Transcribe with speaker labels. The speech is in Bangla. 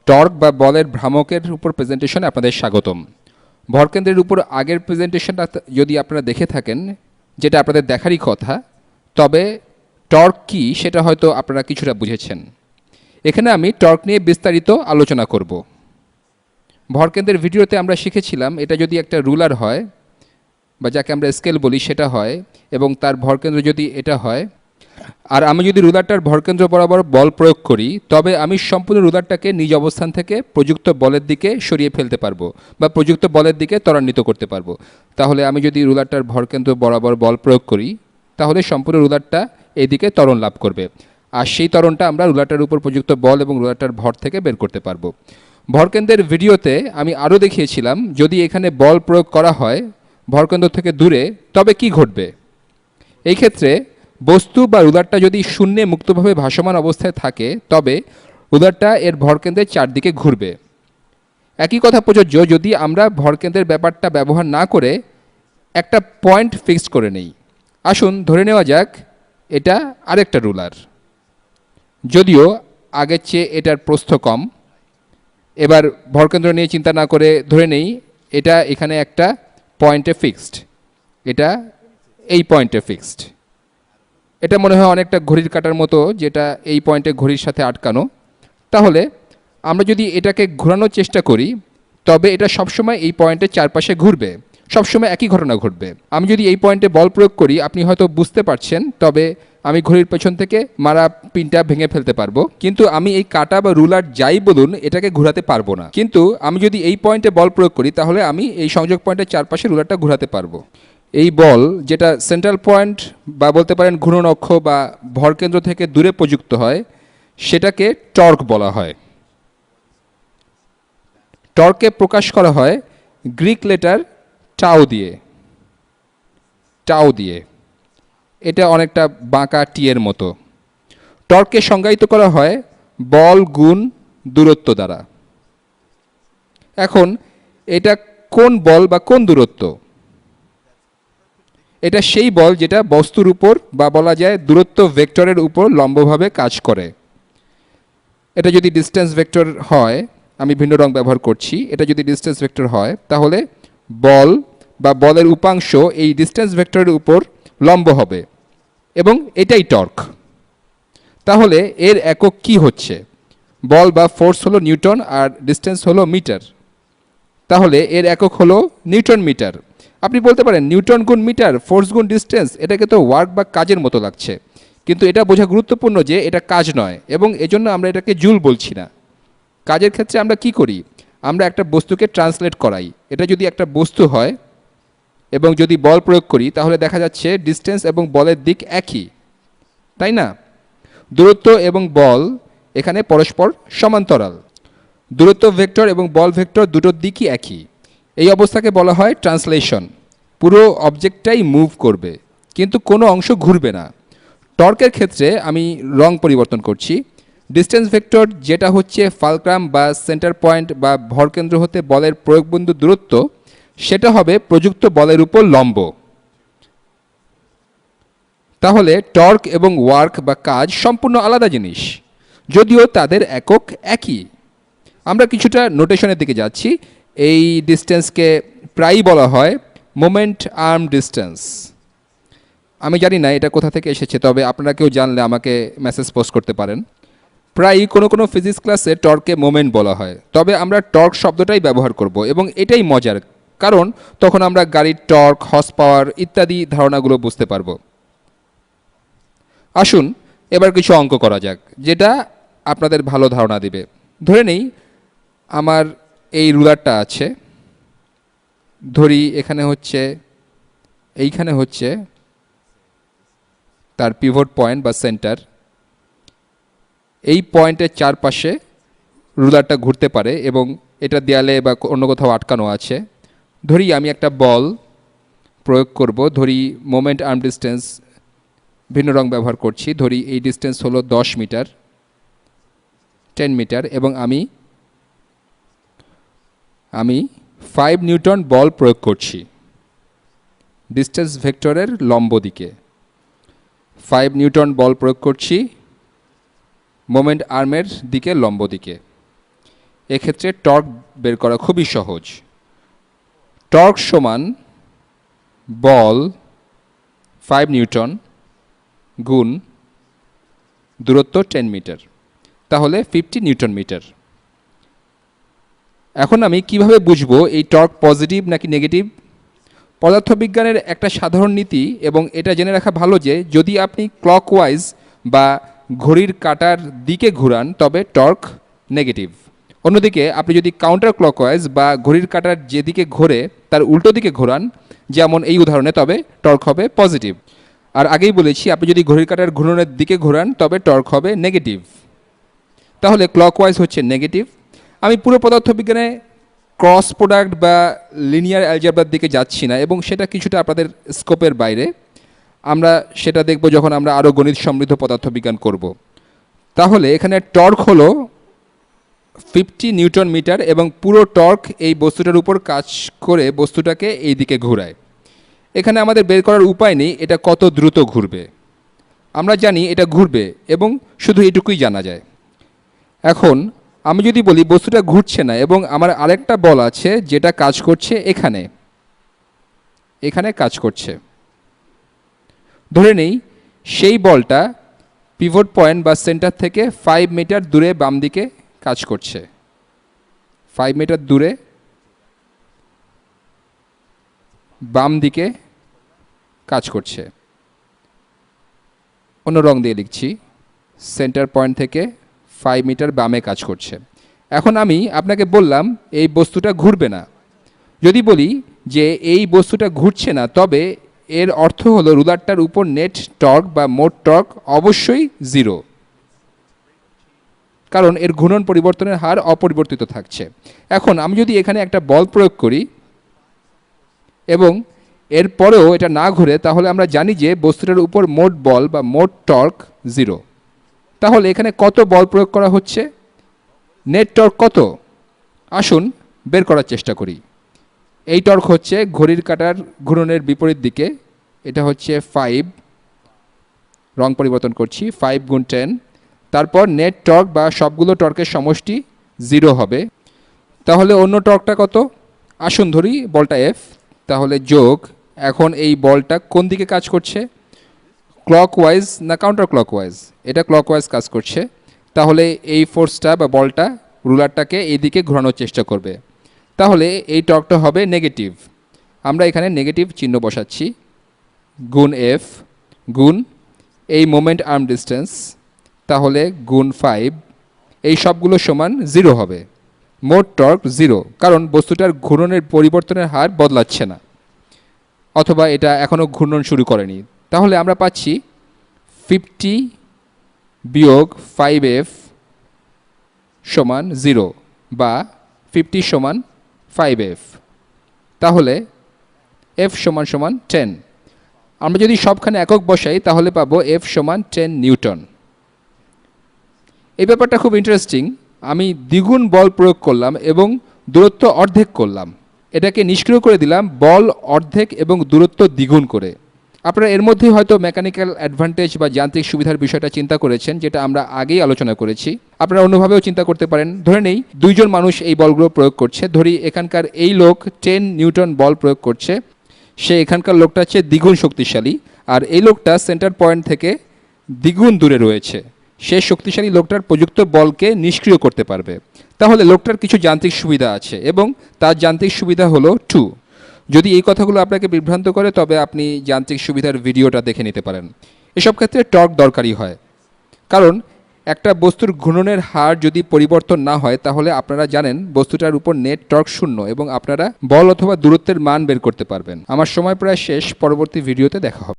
Speaker 1: টর্ক বা বলের ভ্রামকের উপর প্রেজেন্টেশনে আপনাদের স্বাগতম। ভরকেন্দ্রের উপর আগের প্রেজেন্টেশনটা যদি আপনারা দেখে থাকেন, যেটা আপনাদের দেখারই কথা, তবে টর্ক কি সেটা হয়তো আপনারা কিছুটা বুঝেছেন। এখানে আমি টর্ক নিয়ে বিস্তারিত আলোচনা করব। ভরকেন্দ্রের ভিডিওতে আমরা শিখেছিলাম এটা যদি একটা রুলার হয় বা যাকে আমরা স্কেল বলি সেটা হয়, এবং তার ভরকেন্দ্র যদি এটা হয়, আর আমি যদি রুলারটার ভরকেন্দ্র বরাবর বল প্রয়োগ করি, তবে আমি সম্পূর্ণ রুলারটাকে নিজ অবস্থান থেকে প্রযুক্ত বলের দিকে সরিয়ে ফেলতে পারবো বা প্রযুক্ত বলের দিকে ত্বরান্বিত করতে পারবো। তাহলে আমি যদি রুলারটার ভরকেন্দ্র বরাবর বল প্রয়োগ করি, তাহলে সম্পূর্ণ রুলারটা এদিকে ত্বরণ লাভ করবে, আর সেই ত্বরণটা আমরা রুলারটার উপর প্রযুক্ত বল এবং রুলারটার ভর থেকে বের করতে পারবো। ভরকেন্দ্রের ভিডিওতে আমি আরও দেখিয়েছিলাম যদি এখানে বল প্রয়োগ করা হয় ভরকেন্দ্র থেকে দূরে, তবে কি ঘটবে। এই ক্ষেত্রে বস্তু বা রুলারটা যদি শূন্যে মুক্তভাবে ভাসমান অবস্থায় থাকে, তবে রুলারটা এর ভরকেন্দ্রের চারদিকে ঘুরবে। একই কথা প্রযোজ্য যদি আমরা ভরকেন্দ্রের ব্যাপারটা ব্যবহার না করে একটা পয়েন্ট ফিক্সড করে নেই। আসুন ধরে নেওয়া যাক এটা আরেকটা রুলার, যদিও আগের চেয়ে এটার প্রস্থ কম। এবার ভরকেন্দ্র নিয়ে চিন্তা না করে ধরে নেই এটা এখানে একটা পয়েন্টে ফিক্সড, এটা এই পয়েন্টে ফিক্সড। এটা মনে হয় অনেকটা ঘড়ির কাঁটার মতো, যেটা এই পয়েন্টে ঘড়ির সাথে আটকানো। তাহলে আমরা যদি এটাকে ঘোরানোর চেষ্টা করি, তবে এটা সবসময় এই পয়েন্টের চারপাশে ঘুরবে, সবসময় একই ঘটনা ঘটবে। আমি যদি এই পয়েন্টে বল প্রয়োগ করি, আপনি হয়তো বুঝতে পারছেন, তবে আমি ঘড়ির পেছন থেকে মারা পিনটা ভেঙে ফেলতে পারবো, কিন্তু আমি এই কাঁটা বা রুলার যাই বলুন এটাকে ঘোরাতে পারবো না। কিন্তু আমি যদি এই পয়েন্টে বল প্রয়োগ করি, তাহলে আমি এই সংযোগ পয়েন্টের চারপাশে রুলারটা ঘোরাতে পারবো। এই বল যেটা সেন্ট্রাল পয়েন্ট বা বলতে পারেন ঘূর্ণন অক্ষ বা ভরকেন্দ্র থেকে দূরে প্রযুক্ত হয়, সেটাকে টর্ক বলা হয়। টর্ককে প্রকাশ করা হয় গ্রিক লেটার টাও দিয়ে। টাও দিয়ে, এটা অনেকটা বাঁকা টি এর মতো। টর্ককে সংজ্ঞায়িত করা হয় বল গুণ দূরত্ব দ্বারা। এখন এটা কোন বল বা কোন দূরত্ব? এটা সেই বল যেটা বস্তুর উপর বা বলা যায় দূরত্ব ভেক্টরের উপর লম্বভাবে কাজ করে। এটা যদি ডিস্টেন্স ভেক্টর হয়, আমি ভিন্ন রং ব্যবহার করছি, এটা যদি ডিস্টেন্স ভেক্টর হয়, তাহলে বল বা বলের উপাংশ এই ডিস্টেন্স ভেক্টরের উপর লম্ব হবে, এবং এটাই টর্ক। তাহলে এর একক কি হচ্ছে? বল বা ফোর্স হলো নিউটন আর ডিস্টেন্স হলো মিটার। তাহলে এর একক হলো নিউটন মিটার। আপনি বলতে পারেন নিউটন গুণ মিটার, ফোর্স গুণ ডিস্টেন্স, এটাকে তো ওয়ার্ক বা কাজের মতো লাগছে, কিন্তু এটা বোঝা গুরুত্বপূর্ণ যে এটা কাজ নয়, এবং এজন্য আমরা এটাকে জুল বলছি না। কাজের ক্ষেত্রে আমরা কি করি? আমরা একটা বস্তুকে ট্রান্সলেট করাই। এটা যদি একটা বস্তু হয় এবং যদি বল প্রয়োগ করি, তাহলে দেখা যাচ্ছে ডিস্টেন্স এবং বলের দিক একই, তাই না? দূরত্ব এবং বল এখানে পরস্পর সমান্তরাল। দূরত্ব ভেক্টর এবং বল ভেক্টর দুটোর দিকই একই। এই অবস্থাকে বলা হয় ট্রান্সলেশন। পুরো অবজেক্টটাই মুভ করবে, কিন্তু কোনো অংশ ঘুরবে না। টর্কের ক্ষেত্রে আমি রং পরিবর্তন করছি। ডিস্টেন্স ভেক্টর যেটা হচ্ছে ফালক্রাম বা সেন্টার পয়েন্ট বা ভরকেন্দ্র হতে বলের প্রয়োগবিন্দু দূরত্ব, সেটা হবে প্রযুক্ত বলের উপর লম্ব। তাহলে টর্ক এবং ওয়ার্ক বা কাজ সম্পূর্ণ আলাদা জিনিস, যদিও তাদের একক একই। আমরা কিছুটা নোটেশনের দিকে যাচ্ছি। এই ডিস্টেন্সকে প্রায়ই বলা হয় মোমেন্ট আর্ম ডিস্টেন্স। আমি জানি না এটা কোথা থেকে এসেছে, তবে আপনারা কেউ জানলে আমাকে মেসেজ পোস্ট করতে পারেন। প্রায়ই কোনো কোনো ফিজিক্স ক্লাসে টর্ককে মোমেন্ট বলা হয়, তবে আমরা টর্ক শব্দটাই ব্যবহার করব, এবং এটাই মজার, কারণ তখন আমরা গাড়ির টর্ক, হর্স পাওয়ার ইত্যাদি ধারণাগুলো বুঝতে পারবো। আসুন এবার কিছু অঙ্ক করা যাক, যেটা আপনাদের ভালো ধারণা দিবে। ধরে নেই আমার এই রুলারটা আছে, ধরি এখানে হচ্ছে, এইখানে হচ্ছে তার পিভট পয়েন্ট বা সেন্টার। এই পয়েন্টের চারপাশে রুলারটা ঘুরতে পারে এবং এটা দেয়ালে বা অন্য কোথাও আটকানো আছে। ধরি আমি একটা বল প্রয়োগ করব, ধরি মোমেন্ট আর্ম ডিস্টেন্স ভিন্ন রং ব্যবহার করছি, ধরি এই ডিস্টেন্স হলো 10 মিটার, 10 মিটার, এবং আমি 5 নিউটন বল প্রয়োগ করছি ডিস্টেন্স ভেক্টরের লম্ব দিকে। 5 নিউটন বল প্রয়োগ করছি মোমেন্ট আর্মের দিকে, লম্ব দিকে। এক্ষেত্রে টর্ক বের করা খুবই সহজ। টর্ক সমান বল 5 নিউটন গুণ দূরত্ব 10 মিটার, তাহলে 50 নিউটন মিটার। এখন আমি কিভাবে বুঝবো এই টর্ক পজিটিভ নাকি নেগেটিভ? পদার্থবিজ্ঞানের একটা সাধারণ নীতি, এবং এটা জেনে রাখা ভালো যে যদি আপনি ক্লকওয়াইজ বা ঘড়ির কাঁটার দিকে ঘুরান তবে টর্ক নেগেটিভ। অন্যদিকে আপনি যদি কাউন্টার ক্লকওয়াইজ বা ঘড়ির কাঁটার যেদিকে ঘোরে তার উল্টো দিকে ঘোরান, যেমন এই উদাহরণে, তবে টর্ক হবে পজিটিভ। আর আগেই বলেছি আপনি যদি ঘড়ির কাঁটার ঘূর্ণনের দিকে ঘোরান তবে টর্ক হবে নেগেটিভ। তাহলে ক্লকওয়াইজ হচ্ছে নেগেটিভ। আমি পুরো পদার্থবিজ্ঞানে ক্রস প্রোডাক্ট বা লিনিয়ার অ্যালজেব্রার দিকে যাচ্ছি না, এবং সেটা কিছুটা আপনাদের স্কোপের বাইরে। আমরা সেটা দেখব যখন আমরা আরও গণিত সমৃদ্ধ পদার্থবিজ্ঞান করব। তাহলে এখানে টর্ক হলো 50 নিউটন মিটার, এবং পুরো টর্ক এই বস্তুটার উপর কাজ করে বস্তুটাকে এই দিকে ঘোরায়। এখানে আমাদের বের করার উপায় নেই এটা কত দ্রুত ঘুরবে। আমরা জানি এটা ঘুরবে, এবং শুধু এটুকুই জানা যায়। এখন আমি যদি বলি বস্তুটা ঘুরছে না, এবং আমার আরেকটা বল আছে যেটা কাজ করছে এখানে এখানে কাজ করছে, ধরে নেই সেই বলটা পিভট পয়েন্ট বা সেন্টার থেকে 5 মিটার দূরে বাম দিকে কাজ করছে। 5 মিটার দূরে বাম দিকে কাজ করছে। অন্য রং দিয়ে লিখছি, সেন্টার পয়েন্ট থেকে 5 মিটার বামে কাজ করছে। এখন আমি আপনাকে বললাম এই বস্তুটা ঘুরবে না। যদি বলি যে এই বস্তুটা ঘুরছে না, তবে এর অর্থ হলো রুলারটার উপর নেট টর্ক বা মোট টর্ক অবশ্যই 0, কারণ এর ঘূর্ণন পরিবর্তনের হার অপরিবর্তিত থাকছে। এখন আমি যদি এখানে একটা বল প্রয়োগ করি এবং এরপরেও এটা না ঘুরে, তাহলে আমরা জানি যে বস্তুটার উপর মোট বল বা মোট টর্ক 0। তাহলে এখানে কত বল প্রয়োগ করা হচ্ছে? নেট টর্ক কত? আসুন বের করার চেষ্টা করি। এই টর্ক হচ্ছে ঘড়ির কাঁটার ঘূর্ণনের বিপরীত দিকে, এটা হচ্ছে 5, রং পরিবর্তন করছি, 5 গুণ 10, তারপর নেট টর্ক বা সবগুলো টর্কের সমষ্টি 0 হবে। তাহলে অন্য টর্কটা কত? আসুন ধরি বলটা এফ, তাহলে যোগ, এখন এই বলটা কোন দিকে কাজ করছে? ক্লকওয়াইজ না কাউন্টার ক্লকওয়াইজ? এটা ক্লকওয়াইজ কাজ করছে। তাহলে এই ফোর্সটা বা বলটা রুলারটাকে এইদিকে ঘোরানোর চেষ্টা করবে, তাহলে এই টর্কটা হবে নেগেটিভ। আমরা এখানে নেগেটিভ চিহ্ন বসাচ্ছি, গুণ এফ গুণ এই মোমেন্ট আর্ম ডিস্টেন্স, তাহলে গুণ 5, এই সবগুলো সমান 0 হবে। মোট টর্ক 0, কারণ বস্তুটার ঘূর্ণনের পরিবর্তনের হার বদলাচ্ছে না, অথবা এটা এখনও ঘূর্ণন শুরু করেনি। তাহলে আমরা পাচ্ছি 50 বিয়োগ 5f সমান 0, বা 50 সমান 5f। তাহলে f সমান সমান 10। আমরা যদি সবখানে একক বসাই তাহলে পাবো f সমান 10 নিউটন। এই ব্যাপারটা খুব ইন্টারেস্টিং। আমি দ্বিগুণ বল প্রয়োগ করলাম এবং দূরত্ব অর্ধেক করলাম, এটাকে নিষ্ক্রিয় করে দিলাম বল অর্ধেক এবং দূরত্ব দ্বিগুণ করে। আপনারা এর মধ্যেই হয়তো মেকানিক্যাল অ্যাডভান্টেজ বা যান্ত্রিক সুবিধার বিষয়টা চিন্তা করেছেন, যেটা আমরা আগেই আলোচনা করেছি। আপনারা অন্যভাবেও চিন্তা করতে পারেন। ধরে নেই 2 জন মানুষ এই বলগুলো প্রয়োগ করছে। ধরি এখানকার এই লোক 10 নিউটন বল প্রয়োগ করছে, সে এখানকার লোকটা হচ্ছে দ্বিগুণ শক্তিশালী, আর এই লোকটা সেন্টার পয়েন্ট থেকে দ্বিগুণ দূরে রয়েছে। সে শক্তিশালী লোকটার প্রযুক্ত বলকে নিষ্ক্রিয় করতে পারবে। তাহলে লোকটার কিছু যান্ত্রিক সুবিধা আছে, এবং তার যান্ত্রিক সুবিধা হলো 2। যদি এই কথাগুলো আপনাকে বিভ্রান্ত করে তবে আপনি যান্ত্রিক সুবিধার ভিডিওটা দেখে নিতে পারেন। এসব ক্ষেত্রে টর্ক দরকারি হয়, কারণ একটা বস্তুর ঘূর্ণনের হার যদি পরিবর্তন না হয় তাহলে আপনারা জানেন বস্তুটার উপর নেট টর্ক 0, এবং আপনারা বল অথবা দূরত্বের মান বের করতে পারবেন। আমার সময় প্রায় শেষ, পরবর্তী ভিডিওতে দেখা হবে।